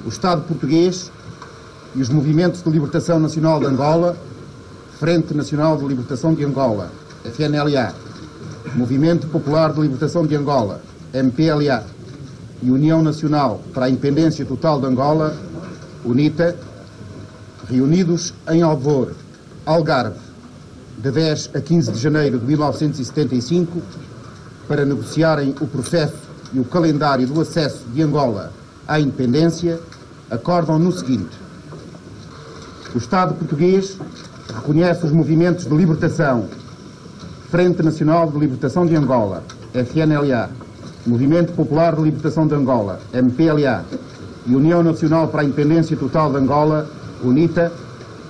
O Estado português e os movimentos de libertação nacional de Angola, Frente Nacional de Libertação de Angola, FNLA, Movimento Popular de Libertação de Angola, MPLA, e União Nacional para a Independência Total de Angola, UNITA, reunidos em Alvor, Algarve, de 10 a 15 de janeiro de 1975, para negociarem o processo e o calendário do acesso de Angola à independência, acordam no seguinte: o Estado português reconhece os movimentos de libertação Frente Nacional de Libertação de Angola, FNLA, Movimento Popular de Libertação de Angola, MPLA, e União Nacional para a Independência Total de Angola, UNITA,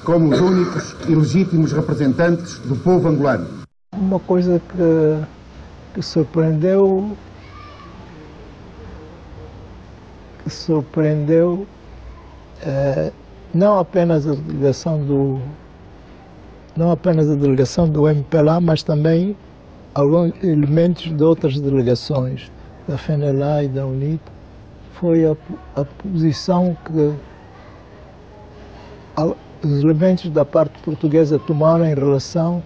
como os únicos e legítimos representantes do povo angolano. Uma coisa que surpreendeu não apenas a delegação do MPLA, mas também alguns elementos de outras delegações, da FNLA e da UNITA, foi a posição que os elementos da parte portuguesa tomaram em relação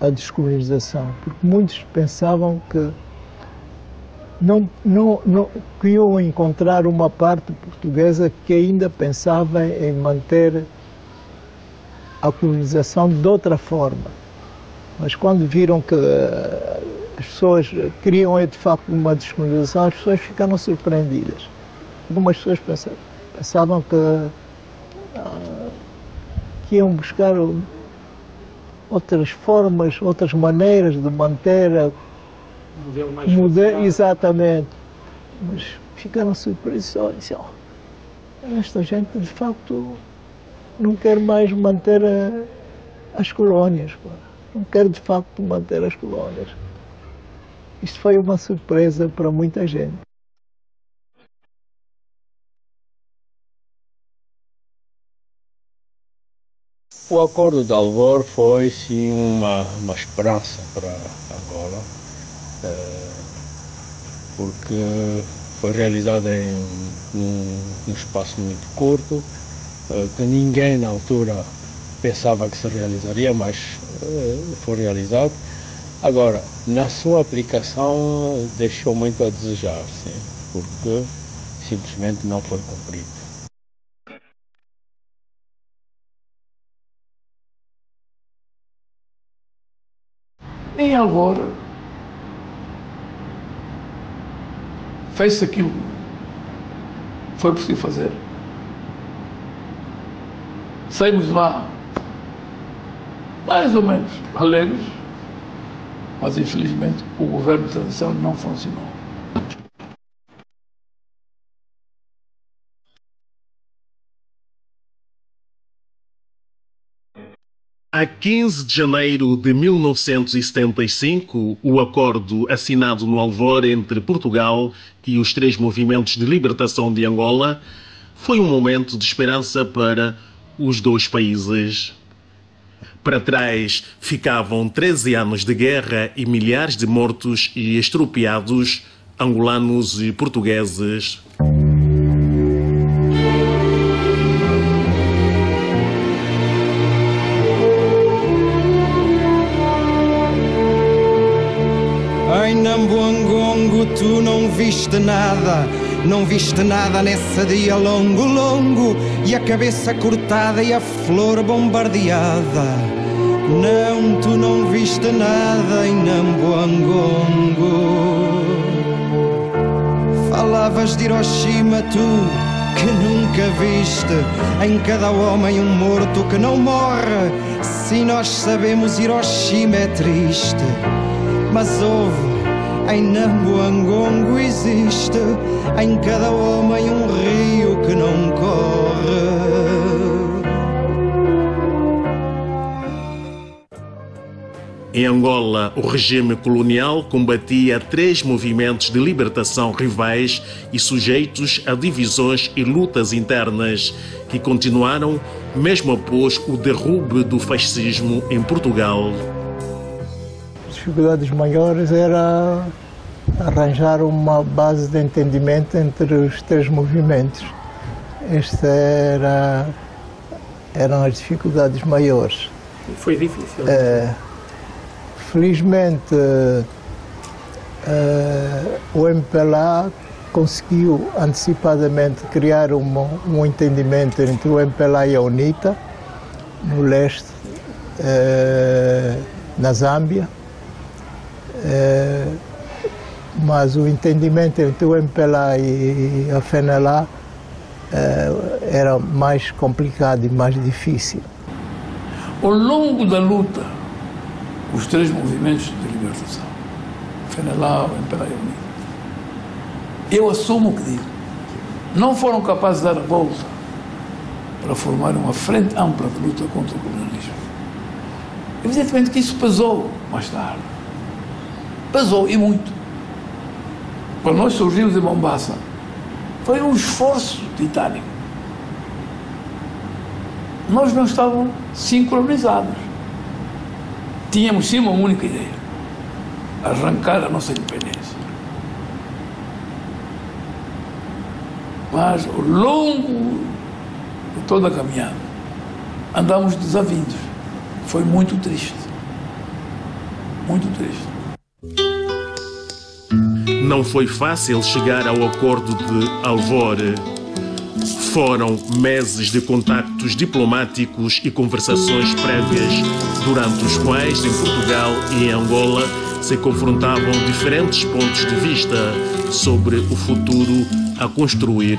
à descolonização, porque muitos pensavam que não iam encontrar uma parte portuguesa que ainda pensava em manter a colonização de outra forma. Mas quando viram que as pessoas queriam de facto uma descolonização, as pessoas ficaram surpreendidas. Algumas pessoas pensavam que iam buscar outras formas, outras maneiras de manter o modelo, exatamente. Mas ficaram surpresos. Esta gente de facto não quer mais manter as colónias, não quer de facto manter as colónias. Isto foi uma surpresa para muita gente. O Acordo de Alvor foi sim uma esperança para Angola, porque foi realizado em um espaço muito curto, que ninguém na altura pensava que se realizaria, mas foi realizado. Agora, na sua aplicação deixou muito a desejar, sim, porque simplesmente não foi cumprido. Em Alvor fez-se aquilo que foi possível fazer. Saímos lá mais ou menos alegres, mas infelizmente o governo de transição não funcionou. A 15 de janeiro de 1975, o acordo assinado no Alvor entre Portugal e os três movimentos de libertação de Angola foi um momento de esperança para os dois países. Para trás ficavam 13 anos de guerra e milhares de mortos e estropiados angolanos e portugueses. Em Nambuangongo tu não viste nada nesse dia longo, longo, e a cabeça cortada e a flor bombardeada. Não, tu não viste nada em Nambuangongo. Falavas de Hiroshima, tu que nunca viste em cada homem um morto que não morre. Se nós sabemos, Hiroshima é triste, mas houve. Em Nambuangongo existe em cada homem um rio que não corre. Em Angola, o regime colonial combatia três movimentos de libertação rivais e sujeitos a divisões e lutas internas que continuaram mesmo após o derrube do fascismo em Portugal. As dificuldades maiores era arranjar uma base de entendimento entre os três movimentos. Estas eram as dificuldades maiores. Foi difícil. Felizmente, o MPLA conseguiu antecipadamente criar um entendimento entre o MPLA e a UNITA, no leste, na Zâmbia, mas o entendimento entre o MPLA e a FNLA era mais complicado e mais difícil. Ao longo da luta, os três movimentos de libertação, FNLA, o MPLA e a UNITA, eu assumo o que digo, não foram capazes de dar a volta para formar uma frente ampla de luta contra o colonialismo. Evidentemente que isso pesou mais tarde. Pesou e muito. Quando nós surgimos em Mombasa, foi um esforço titânico. Nós não estávamos sincronizados. Tínhamos sim uma única ideia: arrancar a nossa independência. Mas ao longo de toda a caminhada andamos desavindos. Foi muito triste. Muito triste. Não foi fácil chegar ao acordo de Alvore. Foram meses de contactos diplomáticos e conversações prévias, durante os quais, em Portugal e em Angola, se confrontavam diferentes pontos de vista sobre o futuro a construir.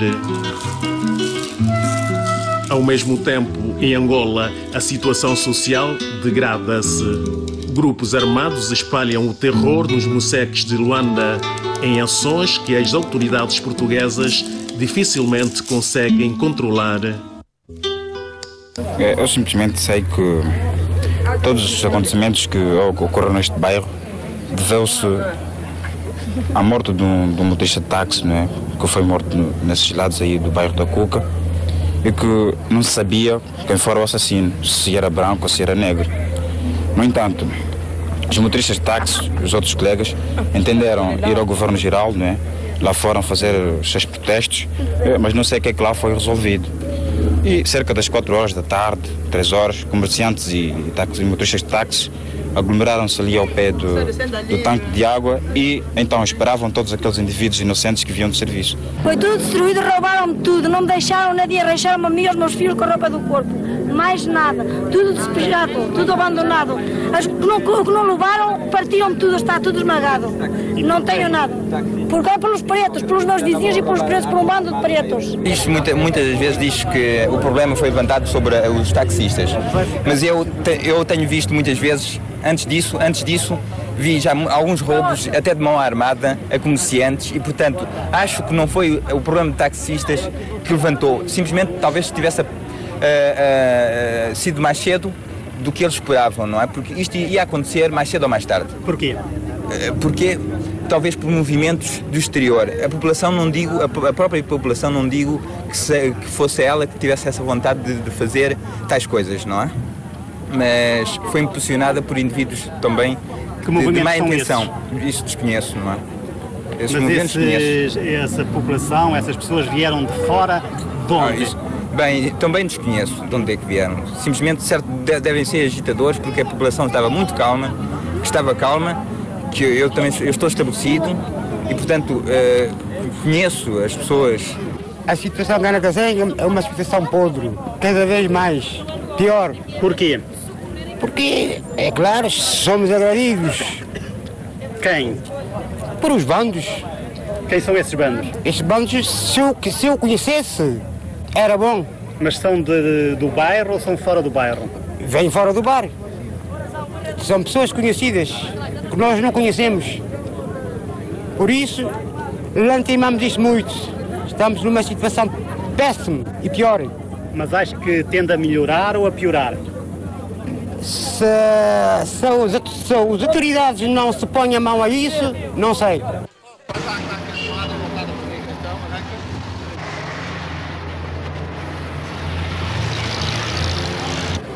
Ao mesmo tempo, em Angola, a situação social degrada-se. Grupos armados espalham o terror nos moceques de Luanda em ações que as autoridades portuguesas dificilmente conseguem controlar. Eu simplesmente sei que todos os acontecimentos que ocorreram neste bairro deveu-se à morte de um motorista de táxi, não é? Que foi morto nesses lados aí do bairro da Cuca, e que não se sabia quem fora o assassino, se era branco ou se era negro. No entanto, os motoristas de táxi, os outros colegas, entenderam ir ao governo geral, não é? Lá foram fazer os seus protestos, mas não sei o que é que lá foi resolvido. E cerca das 4 horas da tarde, 3 horas, comerciantes e motoristas de táxi aglomeraram-se ali ao pé do tanque de água e então esperavam todos aqueles indivíduos inocentes que vinham de serviço. Foi tudo destruído, roubaram-me tudo, não me deixaram nadie, arranjaram-me a mim e aos meus filhos com a roupa do corpo. Mais nada, tudo despejado, tudo abandonado. As que não levaram, partiram-me tudo, está tudo esmagado. Não tenho nada. Porque é pelos pretos, pelos meus vizinhos e pelos pretos, por um bando de pretos. Muitas vezes diz que o problema foi levantado sobre os taxistas. Mas eu tenho visto muitas vezes, antes disso, vi já alguns roubos, até de mão armada, a comerciantes, e portanto acho que não foi o problema de taxistas que levantou. Simplesmente talvez tivesse sido mais cedo do que eles esperavam, não é? Porque isto ia acontecer mais cedo ou mais tarde. Porquê? Porque talvez por movimentos do exterior. A população, não digo, a própria população, não digo que fosse ela que tivesse essa vontade de fazer tais coisas, não é? Mas foi impulsionada por indivíduos também de má intenção. Isso desconheço, não é? Mas essa população, essas pessoas vieram de fora, de onde? Bem, também desconheço de onde é que vieram. Simplesmente, certo, devem ser agitadores, porque a população estava muito calma, que eu estou estabelecido e, portanto, conheço as pessoas. A situação da Nacazém é uma situação podre, cada vez mais, pior. Porquê? Porque, é claro, somos agredidos. Quem? Por os bandos. Quem são esses bandos? Esses bandos, se eu conhecesse, era bom. Mas são do bairro ou são fora do bairro? Vêm fora do bairro. São pessoas conhecidas, que nós não conhecemos. Por isso, latimamos isto muito. Estamos numa situação péssima e pior. Mas acho que tende a melhorar ou a piorar? Se as autoridades não se põem a mão a isso, não sei.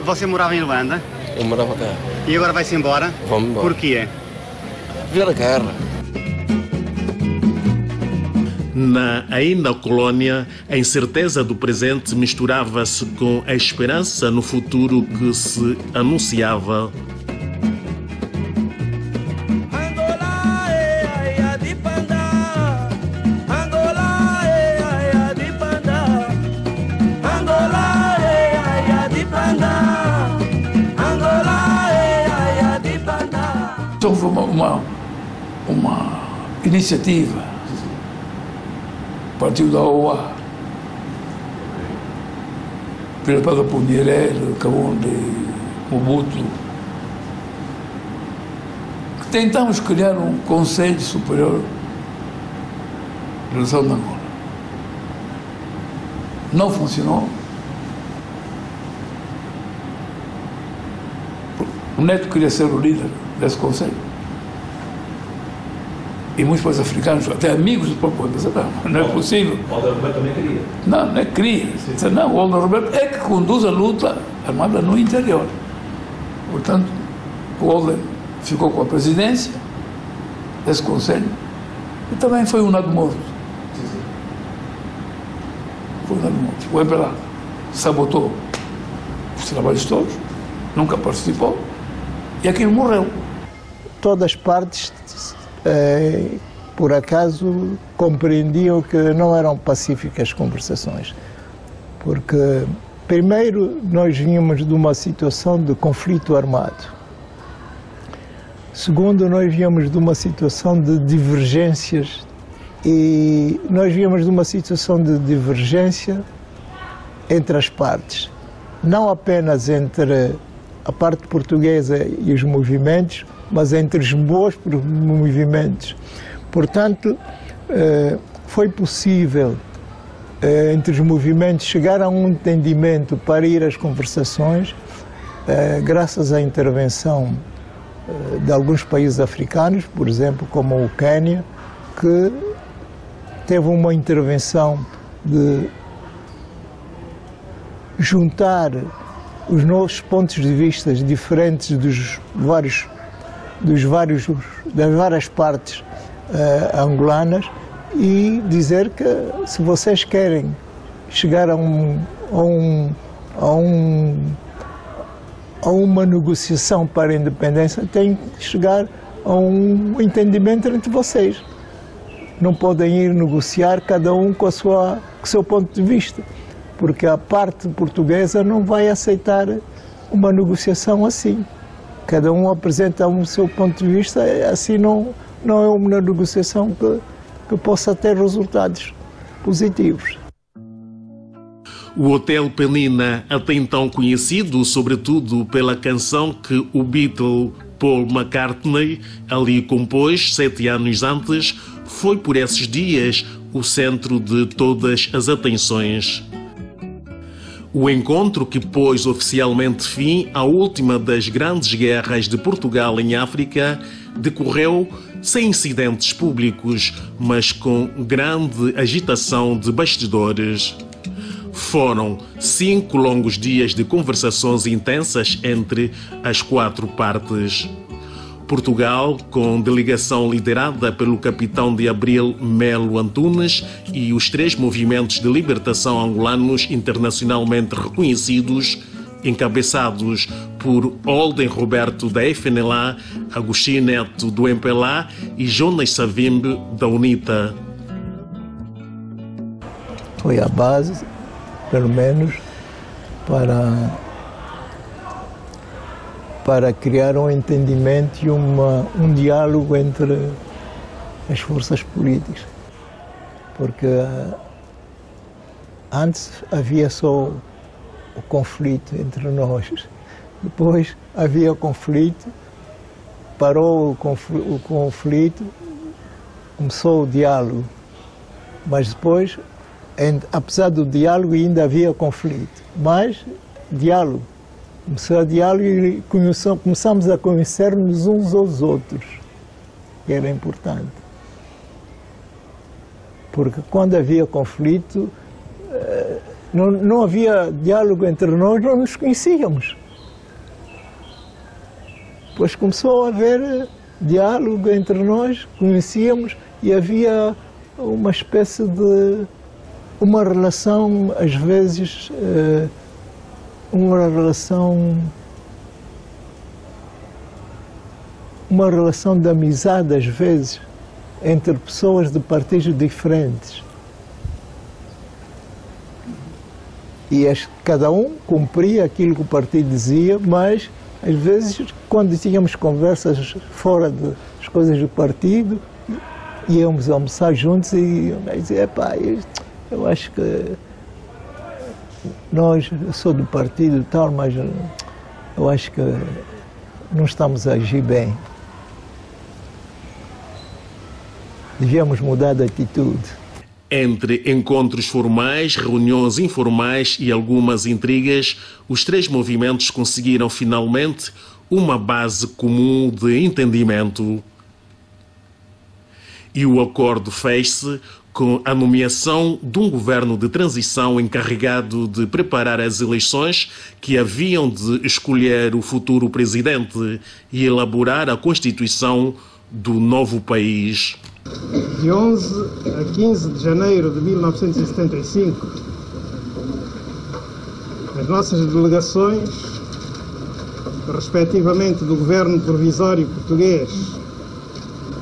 Você morava em Luanda? Eu morava cá. E agora vai-se embora? Vamos embora. Porquê? Ver a guerra. Na ainda colônia, a incerteza do presente misturava-se com a esperança no futuro que se anunciava. Houve uma iniciativa, partiu da OA, preparada por Nyerere, Kaunda e Mobutu, que tentamos criar um Conselho Superior de Relação de Angola. Não funcionou. O Neto queria ser o líder desse conselho. E muitos países africanos, até amigos do próprio Angola, não é possível. O Aldo Roberto também queria. Não é que queria. Não, o Aldo Roberto é que conduz a luta armada no interior. Portanto, o Aldo ficou com a presidência desse conselho e também foi um nado morto. Foi um nado morto. O MPLA sabotou os trabalhos todos, nunca participou. E aquilo morreu. Todas as partes, por acaso, compreendiam que não eram pacíficas as conversações. Porque, primeiro, nós vínhamos de uma situação de conflito armado. Segundo, nós vínhamos de uma situação de divergências. E nós vínhamos de uma situação de divergência entre as partes. Não apenas entre a parte portuguesa e os movimentos, mas entre os bons movimentos. Portanto, foi possível, entre os movimentos, chegar a um entendimento para ir às conversações, graças à intervenção de alguns países africanos, por exemplo, como o Quênia, que teve uma intervenção de juntar os nossos pontos de vista diferentes das várias partes angolanas e dizer que se vocês querem chegar a uma negociação para a independência, têm que chegar a um entendimento entre vocês. Não podem ir negociar cada um com o seu ponto de vista, porque a parte portuguesa não vai aceitar uma negociação assim. Cada um apresenta o seu ponto de vista, assim não é uma negociação que possa ter resultados positivos. O Hotel Penina, até então conhecido sobretudo pela canção que o Beatle Paul McCartney ali compôs 7 anos antes, foi por esses dias o centro de todas as atenções. O encontro que pôs oficialmente fim à última das grandes guerras de Portugal em África decorreu sem incidentes públicos, mas com grande agitação de bastidores. Foram 5 longos dias de conversações intensas entre as 4 partes. Portugal, com delegação liderada pelo capitão de Abril Melo Antunes e os 3 movimentos de libertação angolanos internacionalmente reconhecidos, encabeçados por Aldo Roberto da FNLA, Agostinho Neto do MPLA e Jonas Savimbi da UNITA. Foi a base, pelo menos, para criar um entendimento e um diálogo entre as forças políticas. Porque antes havia só o conflito entre nós. Depois havia conflito, parou o conflito, começou o diálogo. Mas depois, apesar do diálogo, ainda havia conflito. Mas diálogo. Começou a diálogo e começamos a conhecer-nos uns aos outros, que era importante. Porque quando havia conflito, não havia diálogo entre nós, não nos conhecíamos. Depois começou a haver diálogo entre nós, conhecíamos e havia uma espécie de uma relação, às vezes, uma relação de amizade, às vezes, entre pessoas de partidos diferentes. E cada um cumpria aquilo que o partido dizia, mas, às vezes, quando tínhamos conversas fora das coisas do partido, íamos almoçar juntos e dizia, epá, eu acho que eu sou do partido e tal, mas eu acho que não estamos a agir bem. Devíamos mudar de atitude. Entre encontros formais, reuniões informais e algumas intrigas, os três movimentos conseguiram finalmente uma base comum de entendimento. E o acordo fez-se com a nomeação de um governo de transição encarregado de preparar as eleições que haviam de escolher o futuro presidente e elaborar a Constituição do novo país. De 11 a 15 de janeiro de 1975, as nossas delegações, respectivamente do Governo Provisório Português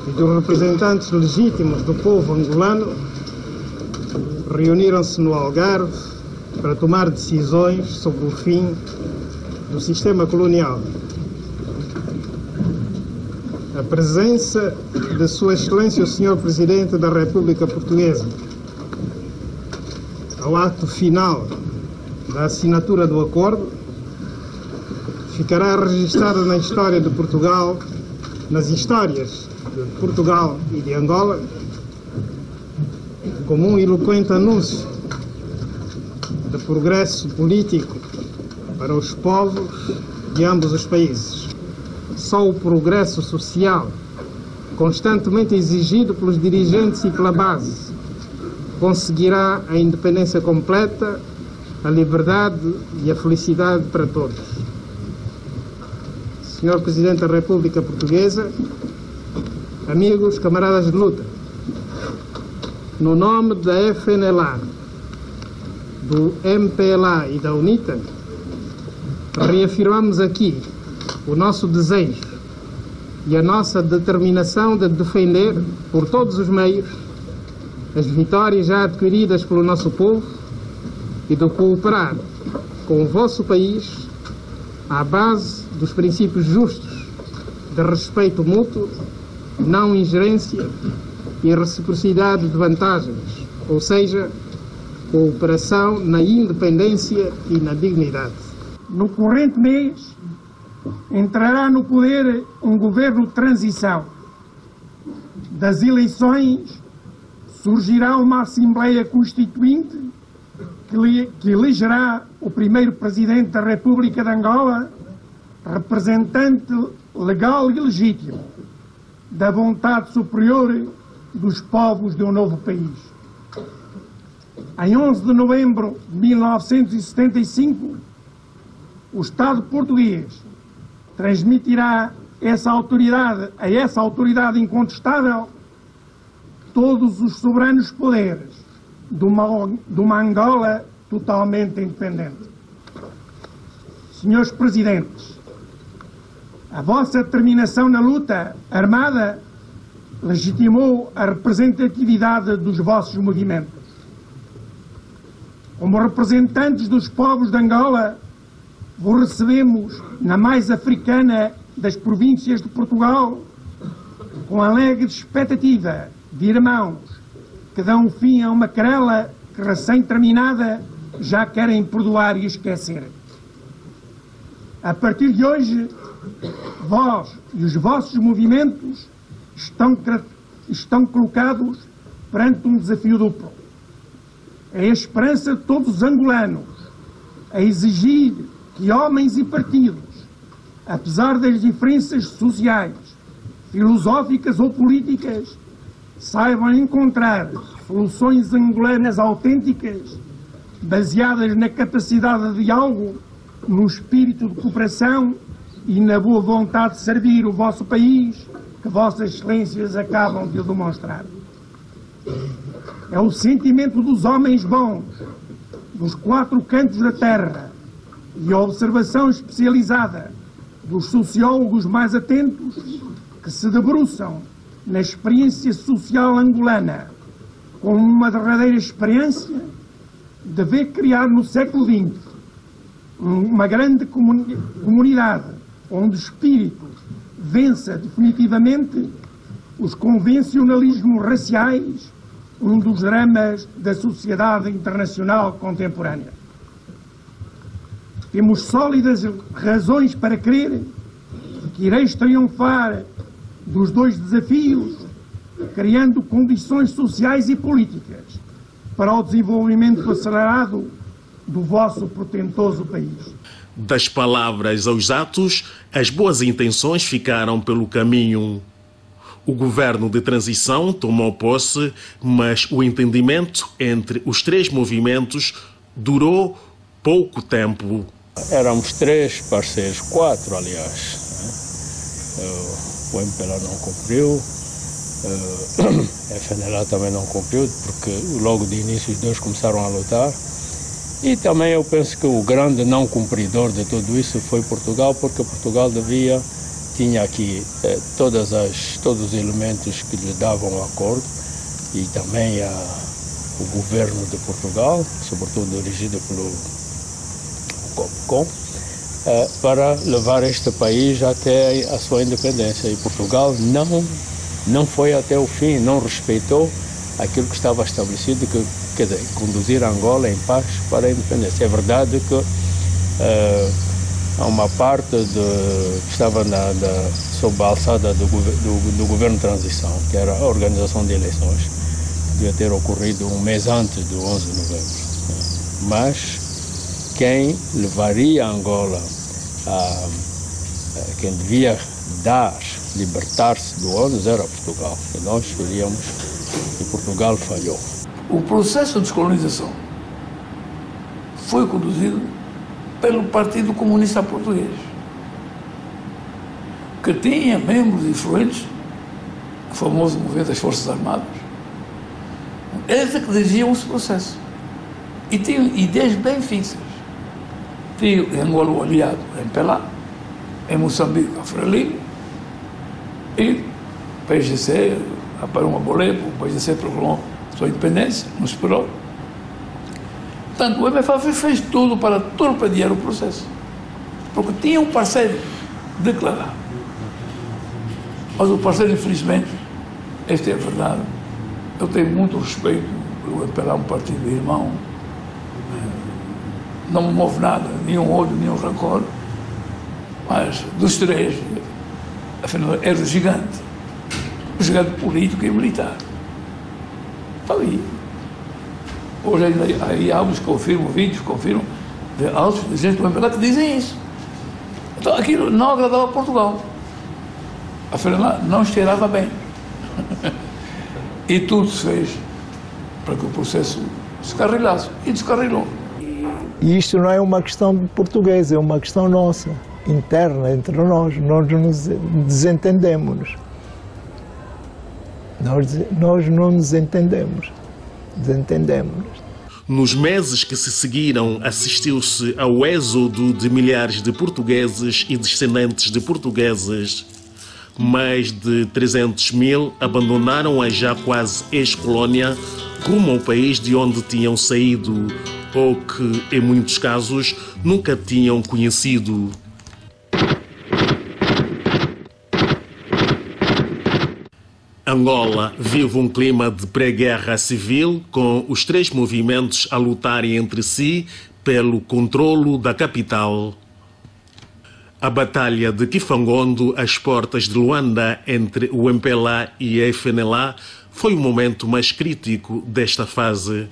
e dos representantes legítimos do povo angolano, reuniram-se no Algarve para tomar decisões sobre o fim do sistema colonial. A presença de Sua Excelência o Sr. Presidente da República Portuguesa ao ato final da assinatura do acordo ficará registrada na história de Portugal, nas histórias de Portugal e de Angola, como um eloquente anúncio de progresso político para os povos de ambos os países. Só o progresso social, constantemente exigido pelos dirigentes e pela base, conseguirá a independência completa, a liberdade e a felicidade para todos. Senhor Presidente da República Portuguesa, amigos, camaradas de luta, no nome da FNLA, do MPLA e da UNITA, reafirmamos aqui o nosso desejo e a nossa determinação de defender, por todos os meios, as vitórias já adquiridas pelo nosso povo e de cooperar com o vosso país à base dos princípios justos de respeito mútuo, não ingerência e reciprocidade de vantagens, ou seja, cooperação na independência e na dignidade. No corrente mês, entrará no poder um governo de transição. Das eleições surgirá uma Assembleia Constituinte que elegerá o primeiro Presidente da República de Angola, representante legal e legítimo da vontade superior dos povos de um novo país. Em 11 de novembro de 1975, o Estado português transmitirá a essa autoridade incontestável todos os soberanos poderes de uma Angola totalmente independente. Senhores Presidentes, a vossa determinação na luta armada legitimou a representatividade dos vossos movimentos. Como representantes dos povos de Angola, vos recebemos na mais africana das províncias de Portugal, com alegre expectativa de irmãos que dão fim a uma querela que, recém-terminada, já querem perdoar e esquecer. A partir de hoje, vós e os vossos movimentos estão colocados perante um desafio duplo. É a esperança de todos os angolanos a exigir que homens e partidos, apesar das diferenças sociais, filosóficas ou políticas, saibam encontrar soluções angolanas autênticas, baseadas na capacidade de diálogo, no espírito de cooperação e na boa vontade de servir o vosso país, que vossas excelências acabam de demonstrar. É o sentimento dos homens bons, dos 4 cantos da terra, e a observação especializada dos sociólogos mais atentos que se debruçam na experiência social angolana como uma derradeira experiência de ver criar no século XX uma grande comunidade onde o espírito vença definitivamente os convencionalismos raciais, um dos dramas da sociedade internacional contemporânea. Temos sólidas razões para crer que ireis triunfar dos 2 desafios, criando condições sociais e políticas para o desenvolvimento acelerado do vosso portentoso país. Das palavras aos atos, as boas intenções ficaram pelo caminho. O governo de transição tomou posse, mas o entendimento entre os 3 movimentos durou pouco tempo. Éramos 3 parceiros, 4 aliás. O MPLA não cumpriu, a FNLA também não cumpriu, porque logo de início os 2 começaram a lutar. E também eu penso que o grande não cumpridor de tudo isso foi Portugal, porque Portugal tinha aqui todos os elementos que lhe davam o acordo, e também o governo de Portugal, sobretudo dirigido pelo COPCOM, para levar este país até a sua independência. E Portugal não foi até o fim, não respeitou aquilo que estava estabelecido, quer dizer, conduzir Angola em paz para a independência. É verdade que há uma parte que estava sob a alçada do governo de transição, que era a organização de eleições, que devia ter ocorrido um mês antes do 11 de novembro. Mas quem levaria Angola, quem devia libertar-se do 11 era Portugal. E nós queríamos, e Portugal falhou. O processo de descolonização foi conduzido pelo Partido Comunista Português, que tinha membros influentes, o famoso movimento das Forças Armadas. Eles é que dirigiam esse processo. E tinham ideias bem fixas. Tinha em Angola o aliado MPLA, em Moçambique a Frelimo, e o PSGC, a Paruma Bolepo, o PSGC proclamou sua independência, não esperou. Portanto, o MFA fez tudo para torpedear o processo, porque tinha um parceiro declarado. Mas o parceiro, infelizmente, esta é a verdade, eu tenho muito respeito pelo MPLA, um partido irmão, não me move nada, nenhum ódio, nenhum rancor, mas dos 3, afinal, era o gigante político e militar. Está ali. Hoje aí há uns que confirmam, vídeos confirmam, de altos dirigentes do MPLA que dizem isso. Então aquilo não agradava a Portugal. Afinal, não cheirava bem. E tudo se fez para que o processo descarrilasse. E descarrilou. E isto não é uma questão portuguesa, é uma questão nossa, interna, entre nós. Nós nos desentendemos. Nós não nos entendemos. Desentendemos. Nos meses que se seguiram, assistiu-se ao êxodo de milhares de portugueses e descendentes de portugueses. Mais de 300 mil abandonaram a já quase ex-colónia rumo ao país de onde tinham saído ou que, em muitos casos, nunca tinham conhecido. Angola vive um clima de pré-guerra civil, com os 3 movimentos a lutarem entre si pelo controlo da capital. A Batalha de Kifangondo, às portas de Luanda, entre o MPLA e a FNLA, foi o momento mais crítico desta fase.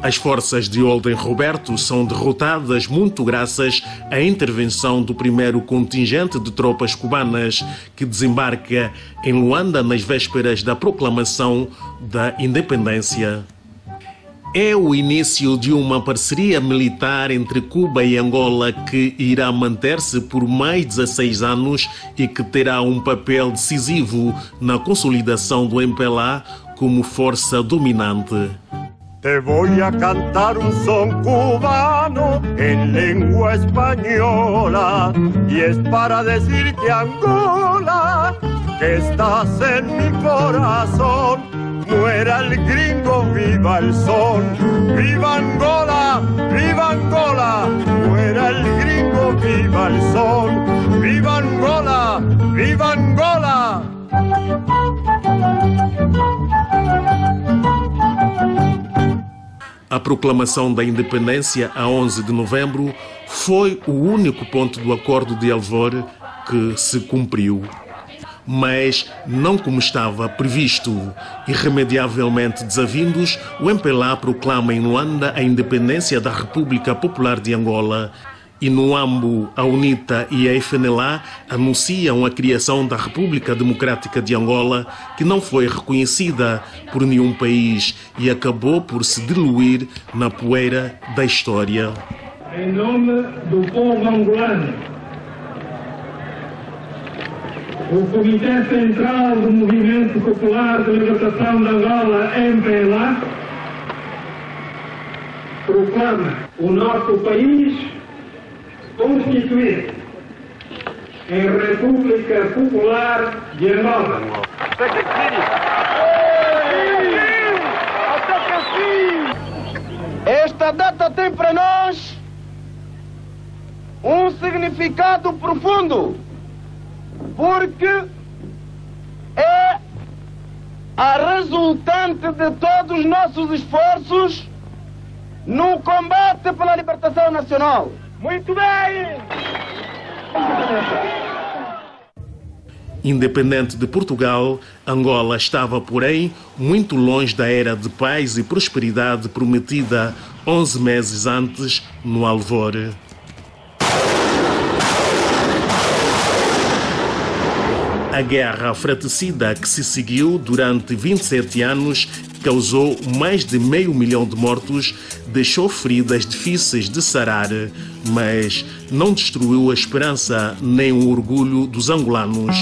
As forças de Olden Roberto são derrotadas muito graças à intervenção do primeiro contingente de tropas cubanas que desembarca em Luanda nas vésperas da proclamação da independência. É o início de uma parceria militar entre Cuba e Angola que irá manter-se por mais 16 anos e que terá um papel decisivo na consolidação do MPLA como força dominante. Te voy a cantar un son cubano en lengua española y es para decirte, Angola, que estás en mi corazón. Muera el gringo, viva el sol. Viva Angola, viva Angola. Muera el gringo, viva el sol. Viva Angola, viva Angola. A proclamação da independência a 11 de novembro foi o único ponto do Acordo de Alvor que se cumpriu. Mas não como estava previsto. Irremediavelmente desavindos, o MPLA proclama em Luanda a independência da República Popular de Angola e no Ambo, a UNITA e a FNLA anunciam a criação da República Democrática de Angola, que não foi reconhecida por nenhum país e acabou por se diluir na poeira da história. Em nome do povo angolano, o Comitê Central do Movimento Popular de Libertação de Angola, MPLA, proclama o nosso país constituído em República Popular de Angola. Esta data tem para nós um significado profundo, porque é a resultante de todos os nossos esforços no combate pela libertação nacional. Muito bem! Independente de Portugal, Angola estava, porém, muito longe da era de paz e prosperidade prometida 11 meses antes no Alvor. A guerra fratricida que se seguiu durante 27 anos causou mais de 500 mil de mortos, deixou feridas difíceis de sarar, mas não destruiu a esperança nem o orgulho dos angolanos.